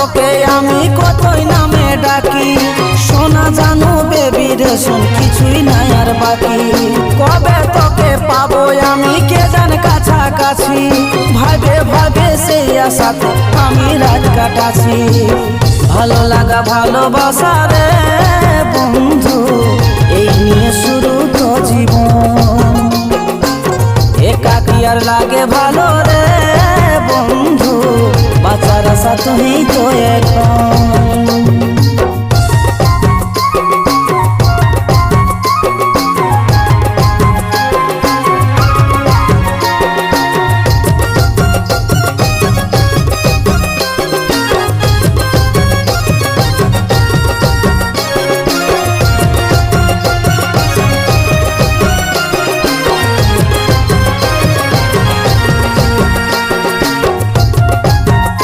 তোকে আমি কতই নামে ডাকি, সোনা জানু বেবি রে শোন কিছুই নাই আর বাকি। কবে তোকে পাবো আমি কে জান কাছাকাছি, ভাবে ভাবে সেই আশাতে আমি রাত কাটাছি। ভালো লাগা ভালোবাসা রে বন্ধু, এই নিয়ে শুরু তো জীবন। একাকী আর লাগে ভালো রে বন্ধু, বাঁচার আশা তুমি তো এখন।